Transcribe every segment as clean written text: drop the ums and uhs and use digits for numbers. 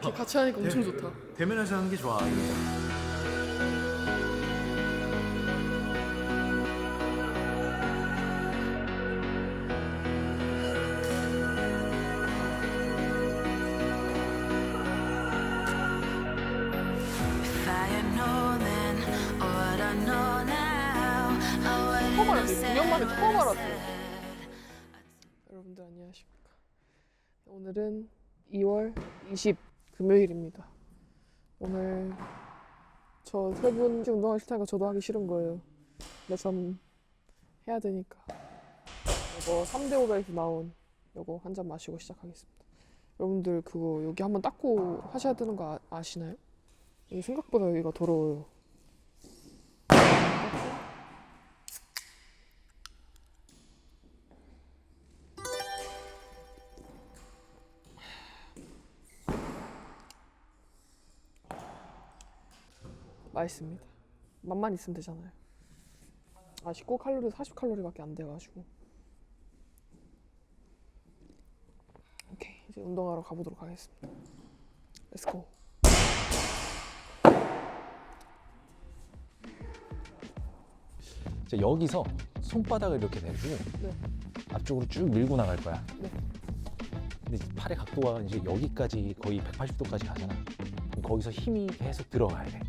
이렇게 같이 하니까 엄청 좋다. 대면에서 하는 게 좋아. 처음 알았어요. 9년 만에 처음 알았어요. 여러분들 안녕하십니까. 오늘은 2월 20 금요일입니다. 오늘 저 세 분 운동하기 싫다니까 저도 하기 싫은 거예요. 근데 전 해야 되니까 이거 3대5에서 나온 이거 한 잔 마시고 시작하겠습니다. 여러분들 그거 여기 한번 닦고 하셔야 되는 거 아시나요? 이게 생각보다 여기가 더러워요. 맛있습니다. 맛만 있으면 되잖아요. 아, 19칼로리 40칼로리밖에 안 돼가지고. 오케이, 이제 운동하러 가보도록 하겠습니다. 렛츠고. 여기서 손바닥을 이렇게 대고 네. 앞쪽으로 쭉 밀고 나갈 거야. 네. 근데 팔의 각도가 이제 여기까지 거의 180도까지 가잖아. 그럼 거기서 힘이 계속 들어가야 돼.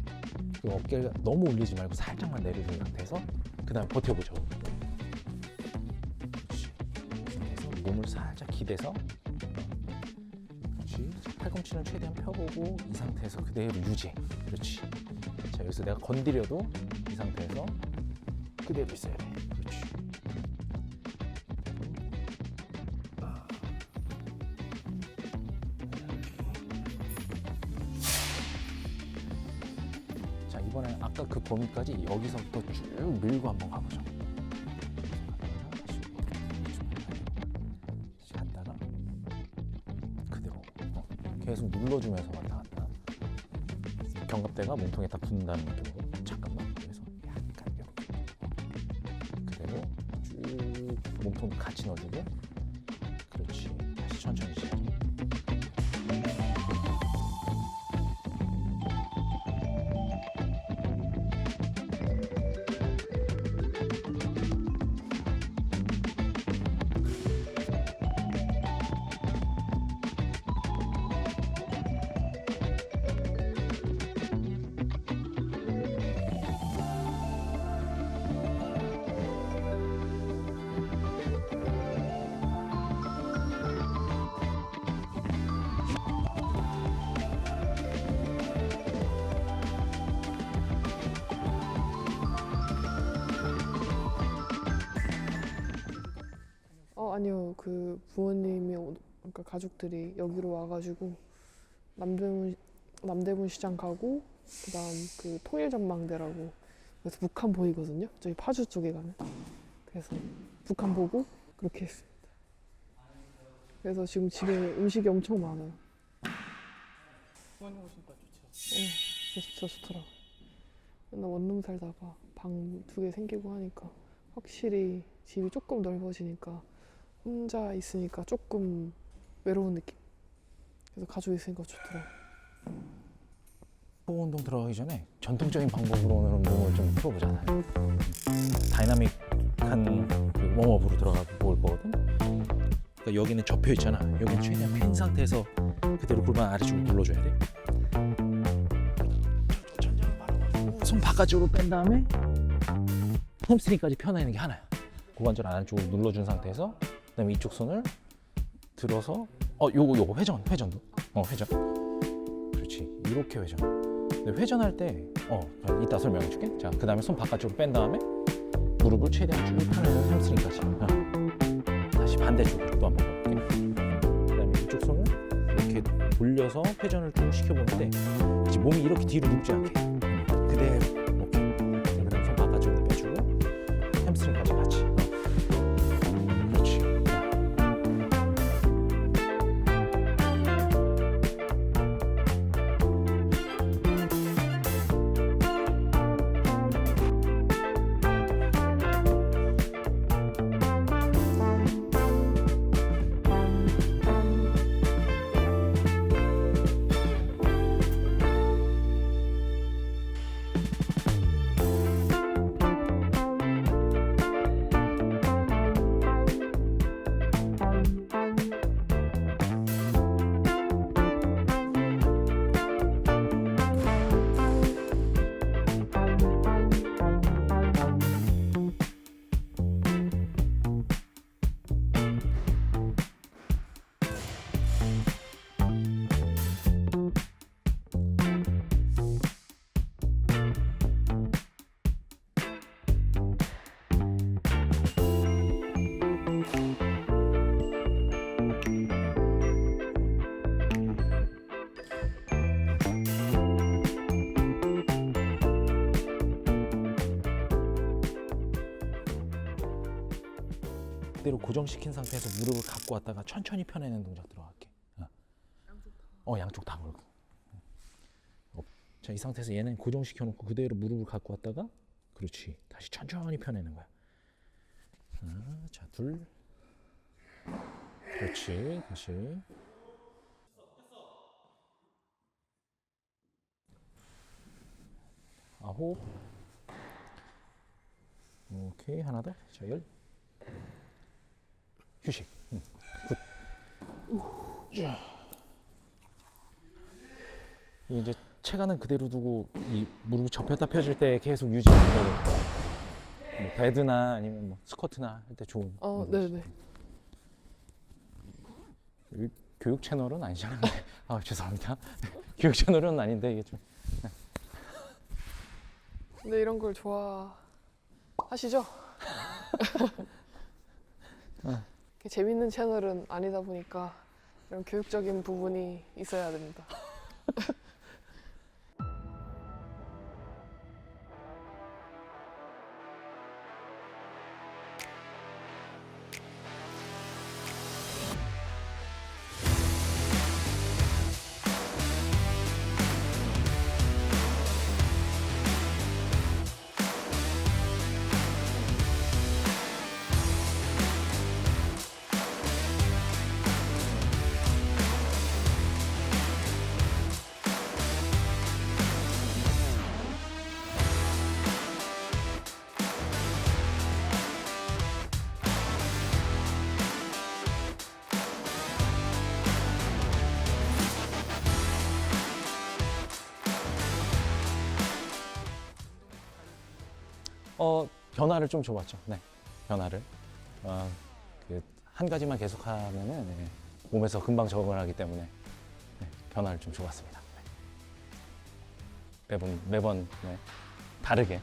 그리고 어깨를 너무 올리지 말고 살짝만 내려준 상태에서 그 다음에 버텨보죠. 그렇지. 그래서 몸을 살짝 기대서 그렇지. 팔꿈치는 최대한 펴보고 이 상태에서 그대로 유지. 그렇지. 자, 여기서 내가 건드려도 이 상태에서 그대로 있어야 돼. 그렇지. 자, 이번에 아까 그 범위까지 여기서부터 쭉 밀고 한번 가보죠. 갔다가 그대로 계속 눌러주면서 왔다 갔다. 견갑대가 몸통에 딱 붙는다는 느낌으로 잠깐만. 그래서 약간 이렇게 그대로 쭉 몸통도 같이 넣어주고. 그렇지. 다시 천천히 시작. 아니요. 그 부모님이 그러니까 가족들이 여기로 와가지고 남대문 시장 가고 그다음 그 통일전망대라고 그래서 북한 보이거든요. 저기 파주 쪽에 가면. 그래서 북한 보고 그렇게 했습니다. 그래서 지금 집에 음식이 엄청 많아요. 부모님 오시니까 좋죠. 네, 진짜 좋더라고요. 맨날 원룸 살다가 방 2개 생기고 하니까 확실히 집이 조금 넓어지니까 혼자 있으니까 조금 외로운 느낌. 그래서 가족이 있으니까 좋더라고요. 코어 운동 들어가기 전에 전통적인 방법으로 오는 운동을 좀 풀어보잖아요. 다이나믹한 그 웜업으로 들어가 볼 거거든. 그러니까 여기는 접혀 있잖아. 여기는 최대한 핀 상태에서 그대로 골반 아래쪽으로 눌러줘야 돼. 천장을 바라보고 손 바깥쪽으로 뺀 다음에 햄스트링까지 펴내는 게 하나야. 고관절 안쪽으로 눌러준 상태에서 그다음에 이쪽 손을 들어서 요거 회전도 회전. 그렇지. 이렇게 회전. 근데 회전할 때 이따 설명해 줄게. 자, 그다음에 손 바깥쪽으로 뺀 다음에 무릎을 최대한 쭉 펴내는 햄스트링까지. 다시 반대쪽으로 또 한번 가볼게. 그다음에 이쪽 손을 이렇게 돌려서 회전을 쭉 시켜보는데 이제 몸이 이렇게 뒤로 눕지 않게 그대로. 오케이. 그다음에 손 바깥쪽으로 빼주고 햄스트링까지 같이. 그렇지. 그대로 고정시킨 상태에서 무릎을 갖고 왔다가 천천히 펴내는 동작 들어갈게. 양쪽 다 걸고. 자, 이 상태에서 얘는 고정시켜 놓고 그대로 무릎을 갖고 왔다가, 그렇지, 다시 천천히 펴내는 거야. 자, 둘, 그렇지, 다시. 아홉. 오케이, 하나 더. 자, 열. 휴식. 굿. 자. 이제 체간은 그대로 두고 이 무릎 접혔다 펴질 때 계속 유지하는 거예요. 뭐 배드나 아니면 뭐 스쿼트나 할 때 좋은. 네네. 여기 교육 채널은 아니잖아요. 죄송합니다. 교육 채널은 아닌데 이게 좀. 근데 이런 걸 좋아하시죠? 이렇게 재밌는 채널은 아니다 보니까 이런 교육적인 부분이 있어야 됩니다. 변화를 좀 줘봤죠. 네, 변화를. 한 가지만 계속하면은 몸에서 금방 적응을 하기 때문에 변화를 좀 줘봤습니다. 매번 다르게.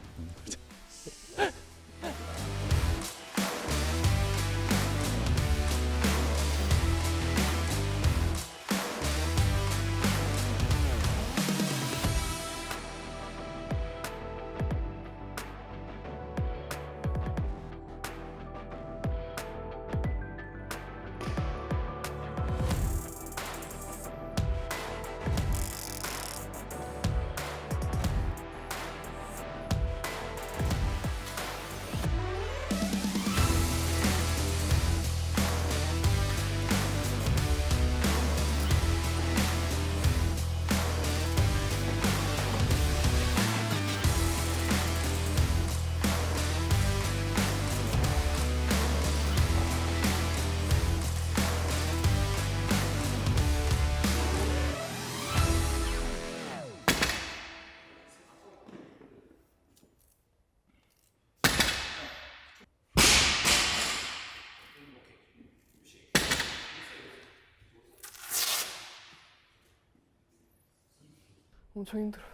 엄청 힘들어요.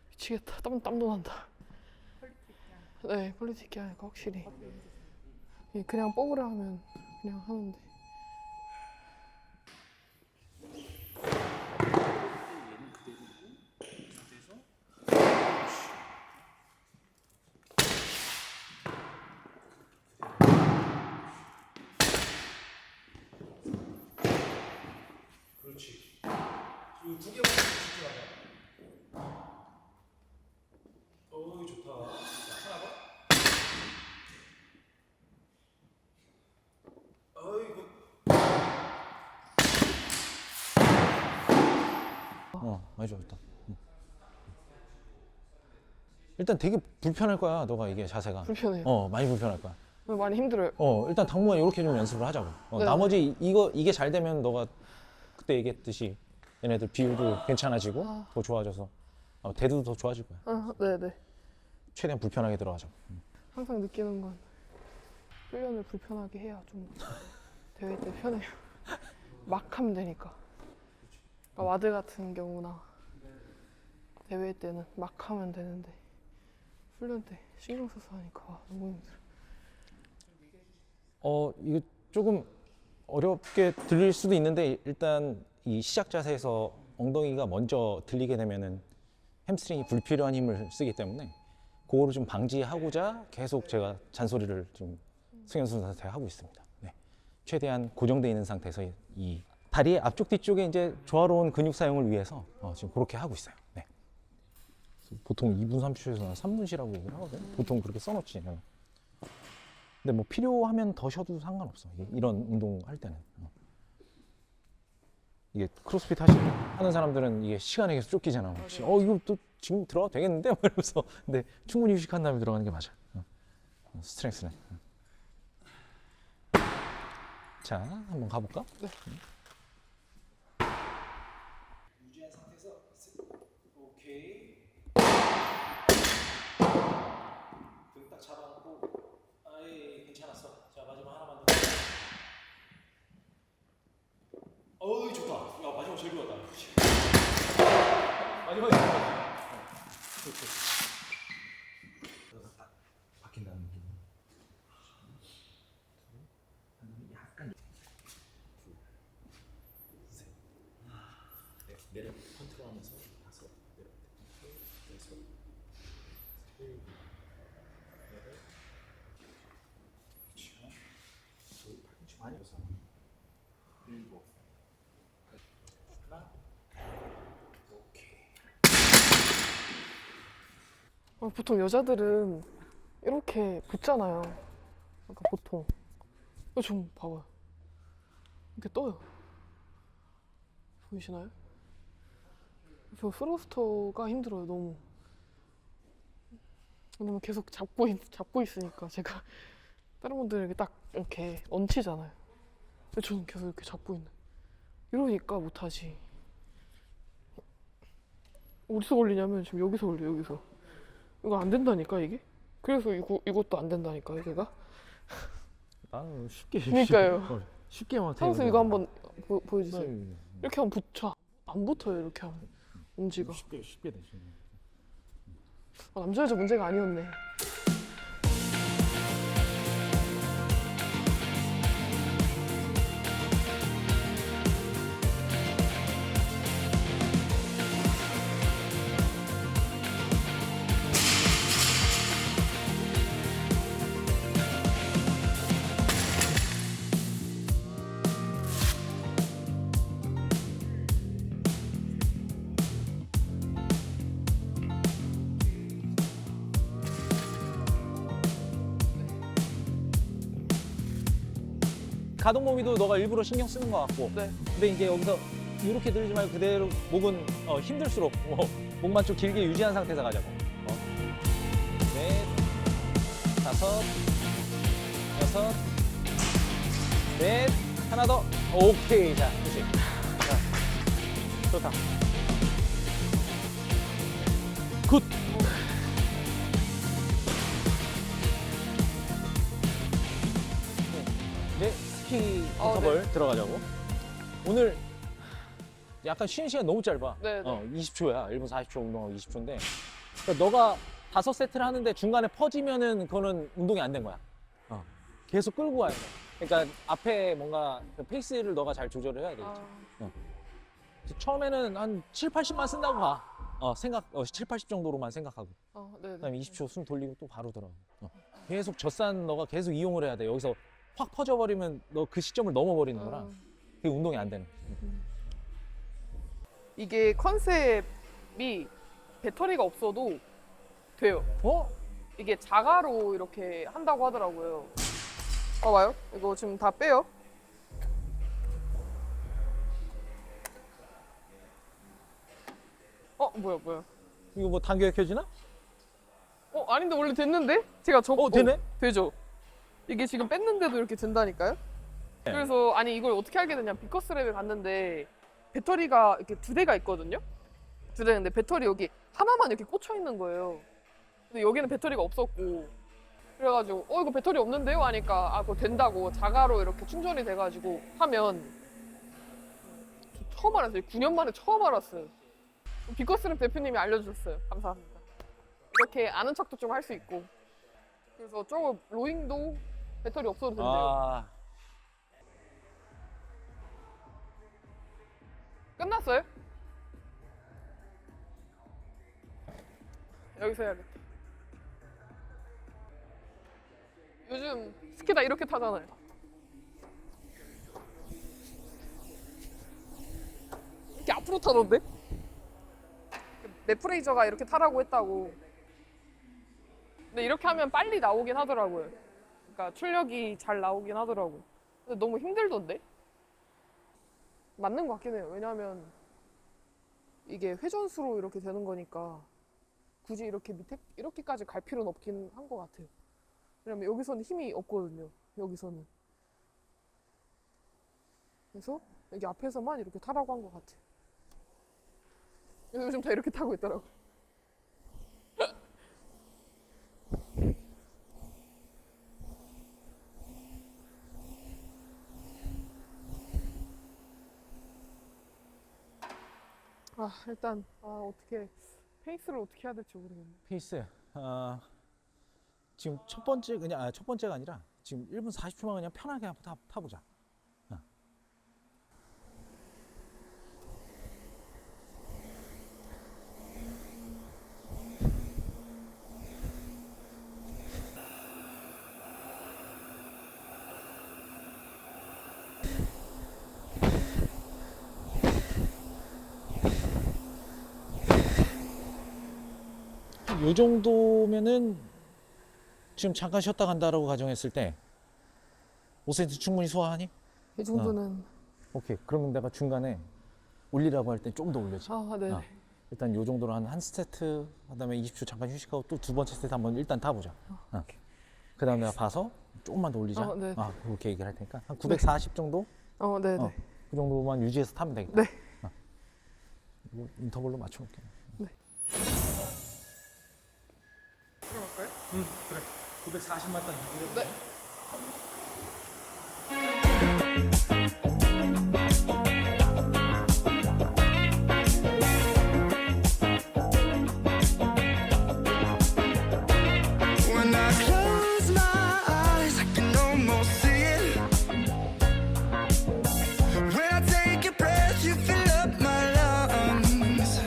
미치겠다. 땀도 난다. 네, 퀄리티 있게 하니까 확실히. 그냥 뽑으라 하면 그냥 하는데. 그렇지. 이 두 개만 집중하자. 좋다. 하나 더. 어이구. 많이 좋았다. 일단 되게 불편할 거야, 너가 이게 자세가. 불편해요. 많이 불편할 거야. 많이 힘들어요. 일단 당분간 이렇게 좀 연습을 하자고. 네. 나머지 이게 잘 되면 너가 그때 얘기했듯이 얘네들 비율도 괜찮아지고 더 좋아져서 대두도 더 좋아질 거야. 네네. 최대한 불편하게 들어가자고. 항상 느끼는 건 훈련을 불편하게 해야 좀 대회 때 편해요. 막 하면 되니까. 그러니까 와드 같은 경우나 대회 때는 막 하면 되는데 훈련 때 신경 써서 하니까 너무 힘들어. 이거 조금 어렵게 들릴 수도 있는데 일단 이 시작 자세에서 엉덩이가 먼저 들리게 되면은 햄스트링이 불필요한 힘을 쓰기 때문에 그거를 좀 방지하고자 계속 제가 잔소리를 좀 승연수 상태 하고 있습니다. 네. 최대한 고정되어 있는 상태에서 이 다리의 앞쪽 뒤쪽에 이제 조화로운 근육 사용을 위해서 지금 그렇게 하고 있어요. 네. 보통 2분 30초에서 3분 쉬라고 얘기를 하거든요. 보통 그렇게 써놓지. 근데 뭐 필요하면 더 쉬어도 상관없어. 이런 운동 할 때는. 이게 크로스핏 하는 사람들은 이게 시간에 계속 쫓기잖아. 이거 또 지금 들어가도 되겠는데? 막 이러면서. 근데 충분히 휴식한 다음에 들어가는 게 맞아. 스트렝스는. 자, 한번 가볼까? 네. 유지한 상태에서 오케이. 등 딱 잡아놓고 아이 괜찮았어. 자 마지막 하나만 더. 어이 좋다. 야 마지막 제일 좋았다. 마지막에 딱 박힌다는 느낌. 약간 내려 컨트롤하면서 다섯 내려 여섯 일곱 여덟 저희 팔꿈치 많이 었어 일곱 하나 오케이. 보통 여자들은 이렇게 붙잖아요. 그러니까 보통. 이거 좀 봐봐요. 이렇게 떠요. 보이시나요? 저 스러스터가 힘들어요, 너무. 왜냐면 계속 잡고 있으니까 제가 다른 분들은 이렇게 딱 이렇게 얹히잖아요. 근데 저는 계속 이렇게 잡고 있는. 이러니까 못하지. 어디서 걸리냐면 지금 여기서 걸려요, 여기서. 이거 안 된다니까, 이게? 그래서 이것도 안 된다니까, 여기가. 나는 쉽게 그러니까요. 쉽게 못해. 선수 이거 한번 보여주세요. 네. 이렇게 하면 붙여. 안 붙어요, 이렇게 하면. 엄지가. 쉽게 되죠. 남자 여자 문제가 아니었네. 가동 범위도 너가 일부러 신경 쓰는 것 같고. 네. 근데 이제 여기서 이렇게 들지 말고 그대로 목은 힘들수록 목만 좀 길게 유지한 상태에서 가자고. 넷, 다섯, 여섯, 넷, 하나 더. 오케이. 자, 그렇지. 자, 좋다. 굿. 네, 스키 인터벌 들어가자고. 오늘 약간 쉬는 시간 너무 짧아. 네, 네. 20초야. 1분 40초 운동하고 20초인데. 그러니까 너가 5세트를 하는데 중간에 퍼지면은 그거는 운동이 안 된 거야. 계속 끌고 와야 돼. 그러니까 앞에 뭔가 그 페이스를 너가 잘 조절을 해야 되겠지. 그래서 처음에는 한 7, 80만 쓴다고 봐. 7, 80 정도로만 생각하고. 네네. 그다음에 20초 숨 돌리고 또 바로 들어가고. 계속 젖산 너가 계속 이용을 해야 돼. 여기서 확 퍼져버리면 너 그 시점을 넘어버리는 거라 그게 운동이 안 되는 거야. 이게 컨셉이 배터리가 없어도 돼요. 이게 자가로 이렇게 한다고 하더라고요. 봐봐요. 이거 지금 다 빼요. 뭐야. 이거 뭐 당겨야 켜지나? 아닌데 원래 됐는데? 제가 되네? 되죠. 이게 지금 뺐는데도 이렇게 된다니까요? 네. 그래서 아니 이걸 어떻게 알게 됐냐, 비커스랩에 갔는데 배터리가 이렇게 2대가 있거든요? 2대인데 배터리 여기 하나만 이렇게 꽂혀 있는 거예요. 근데 여기는 배터리가 없었고, 그래가지고 이거 배터리 없는데요? 하니까 그거 된다고 자가로 이렇게 충전이 돼가지고 하면. 저 처음 알았어요. 9년 만에 처음 알았어요. 비커스랩 대표님이 알려주셨어요. 감사합니다. 이렇게 아는 척도 좀 할 수 있고. 그래서 저거 로잉도 배터리 없어도 된대요. 끝났어요? 여기서 해야겠다. 요즘 스키 다 이렇게 타잖아요. 이렇게 앞으로 타던데? 넷프레이저가 이렇게 타라고 했다고. 근데 이렇게 하면 빨리 나오긴 하더라고요. 그러니까 출력이 잘 나오긴 하더라고요. 근데 너무 힘들던데? 맞는 것 같긴 해요. 왜냐하면 이게 회전수로 이렇게 되는 거니까 굳이 이렇게 밑에 이렇게까지 갈 필요는 없긴 한 것 같아요. 왜냐면 여기서는 힘이 없거든요. 여기서는. 그래서 여기 앞에서만 이렇게 타라고 한 것 같아요. 그래서 요즘 다 이렇게 타고 있더라고요. 일단 어떻게 페이스를 어떻게 해야 될지 모르겠네. 페이스. 지금 첫 번째가 아니라 지금 1분 40초만 그냥 편하게 한번 타보자. 요 정도면은 지금 잠깐 쉬었다 간다라고 가정했을 때 5cm 충분히 소화하니? 이 정도는. 오케이. 그러면 내가 중간에 올리라고 할 때 좀 더 올려지. 네. 일단 요 정도로 한 세트, 그다음에 20초 잠깐 휴식하고 또 두 번째 세트 한번 일단 타보자. 그다음에 내가 봐서 조금만 더 올리자. 네. 그렇게 얘기를 할 테니까 한 940 정도? 네네. 그 정도만 유지해서 타면 되겠다. 네. 이거 인터벌로 맞춰놓을게. 네. 들어갈까요? 그래. 940만 딱 유지해. 네. When I close my eyes, I can almost see it. When I take a breath, you fill up my lungs.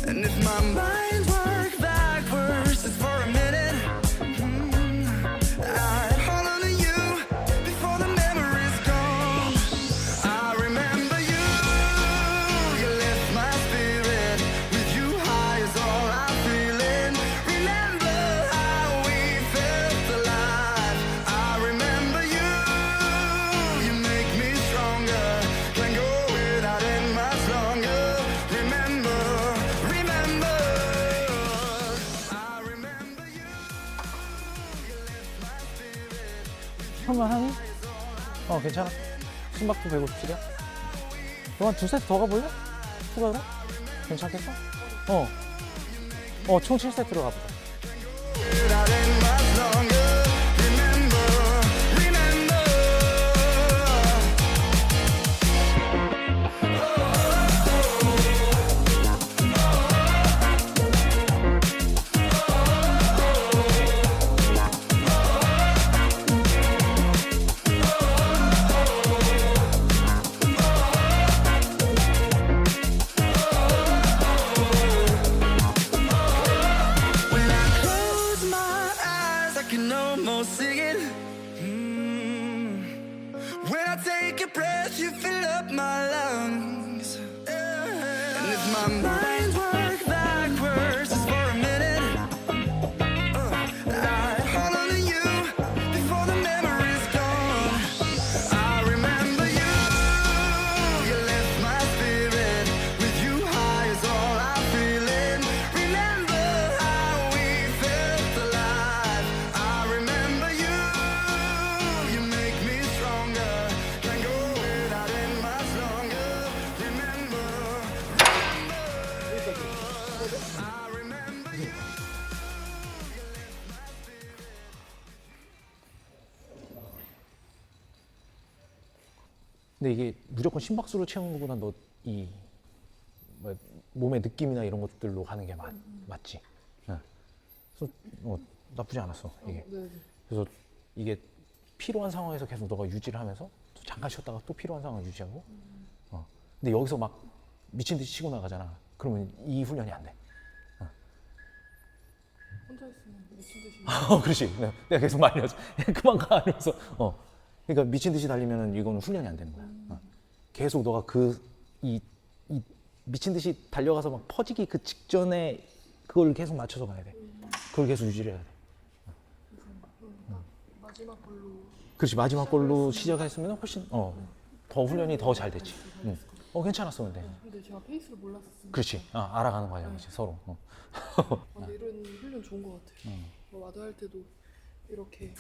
And if my mind worked backwards just for a minute, I'd hold on to you before the memory's gone. I remember you, you lift my spirit. With you high is all I'm feeling. Remember how we felt alive. I remember you, you make me stronger. Can't go without it much longer. Remember, remember, I remember you, you lift my spirit. 할만하니? 괜찮아. 심박도 157이야. 너한 두 세트 더 가볼래? 추가로? 괜찮겠어? 총 7세트로 가보자. Without it much longer. Remember, remember. When I close my eyes, I can almost see it. When I take a breath, you fill up my lungs. And if my mind worked backwards just for a minute, I'd hold on to you before the memory's gone. I remember you, you lift my spirit. With you high is all I'm feeling. Remember how we felt alive. I remember you, you make me stronger. Can't go without it much longer. Remember, I remember you. 근데 이게 무조건 심박수로 채우는 것보다 너 몸의 느낌이나 이런 것들로 가는 게 맞지. 그래서 나쁘지 않았어 이게. 네. 그래서 이게 필요한 상황에서 계속 너가 유지를 하면서 또 잠깐 쉬었다가 또 필요한 상황을 유지하고. 근데 여기서 막 미친 듯이 치고 나가잖아. 그러면 이 훈련이 안 돼. 혼자 있으면 미친 듯이. 그렇지. 내가 계속 말려서 그만 가 이러면서. 그러니까 미친 듯이 달리면은 이거는 훈련이 안 되는 거야. 계속 너가 이 미친 듯이 달려가서 막 퍼지기 그 직전에 그걸 계속 맞춰서 가야 돼. 그걸 계속 유지를 해야 돼. 마지막 걸로. 그렇지. 마지막 걸로 시작했으면 훨씬 더 훈련이 더 잘 됐지. 괜찮았어 근데. 근데 제가 페이스를 몰랐었어요. 그렇지. 알아가는 과정이지 서로. 근데 이런 훈련 좋은 것 같아요. 뭐 와드 할 때도 이렇게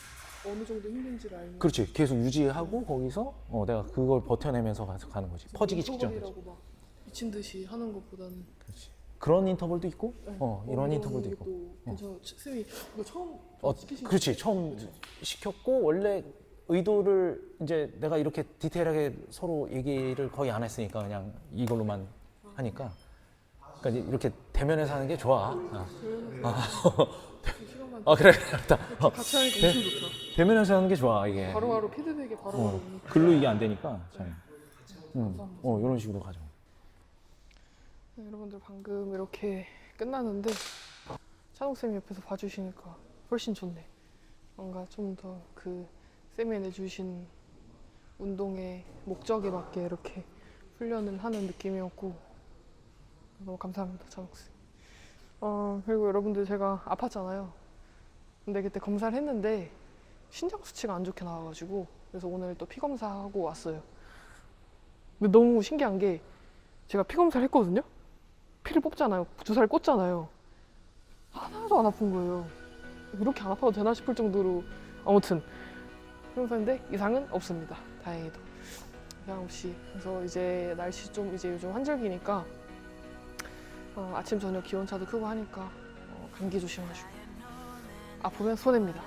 어느 정도 힘든지를 알면. 그렇지. 계속 유지하고 거기서 내가 그걸 버텨내면서 가는 거지. 퍼지기 직전까지. 인터벌이라고 막 미친 듯이 하는 것보다는. 그렇지. 그런 인터벌도 있고, 네. 이런 인터벌도 있고. 것도 괜찮아요. 쌤이 이거 처음 시키신 그렇지. 처음 시켰고 원래 의도를 이제 내가 이렇게 디테일하게 서로 얘기를 거의 안 했으니까 그냥 이걸로만 하니까. 그러니까 이제 이렇게 대면에서 하는 게 좋아. 시간만 그래. 알았다. 같이 하니까 엄청 좋다. 대면에서 하는 게 좋아 이게. 바로바로 피드백이 바로바로 오니까. 글로 이게 안 되니까. 잘. 이런 식으로 가죠. 네, 여러분들 방금 이렇게 끝나는데 찬욱 쌤이 옆에서 봐주시니까 훨씬 좋네. 뭔가 좀 더 그 쌤이 내주신 운동의 목적에 맞게 이렇게 훈련을 하는 느낌이었고 너무 감사합니다, 찬욱 쌤. 그리고 여러분들 제가 아팠잖아요. 근데 그때 검사를 했는데 신장 수치가 안 좋게 나와가지고 그래서 오늘 또 피 검사하고 왔어요. 근데 너무 신기한 게 제가 피 검사를 했거든요. 피를 뽑잖아요. 주사를 꽂잖아요. 하나도 안 아픈 거예요. 이렇게 안 아파도 되나 싶을 정도로 아무튼 검사인데 이상은 없습니다. 다행히도 이상 없이. 그래서 이제 날씨 좀 이제 요즘 환절기니까 아침 저녁 기온차도 크고 하니까 감기 조심하시고 아프면 손해입니다.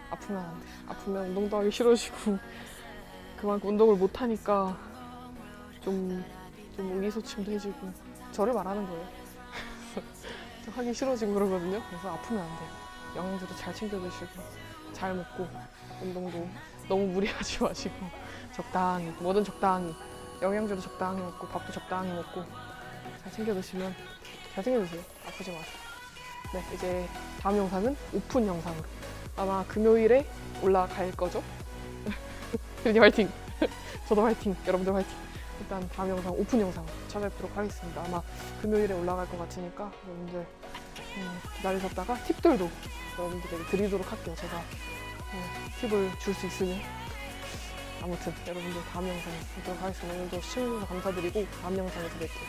아프면 안 돼. 아프면 운동도 하기 싫어지고 그만큼 운동을 못 하니까 좀 의기소침도 해지고 저를 말하는 거예요. 좀 하기 싫어지고 그러거든요. 그래서 아프면 안 돼요. 영양제도 잘 챙겨 드시고 잘 먹고 운동도 너무 무리하지 마시고 적당히 뭐든 적당히 영양제도 적당히 먹고 밥도 적당히 먹고 잘 챙겨 드시면 잘 챙겨 드세요. 아프지 마세요. 네, 이제 다음 영상은 오픈 영상으로 아마 금요일에 올라갈 거죠. 필님 화이팅! 저도 화이팅! 여러분들 화이팅! 일단 다음 영상 오픈 영상 찾아뵙도록 하겠습니다. 아마 금요일에 올라갈 것 같으니까 여러분들 기다리셨다가 팁들도 여러분들에게 드리도록 할게요. 제가 팁을 줄 수 있으면. 아무튼 여러분들 다음 영상에 뵙도록 하겠습니다. 오늘도 시청해주셔서 감사드리고 다음 영상에서 뵐게요.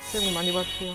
새해 복 많이 받으세요.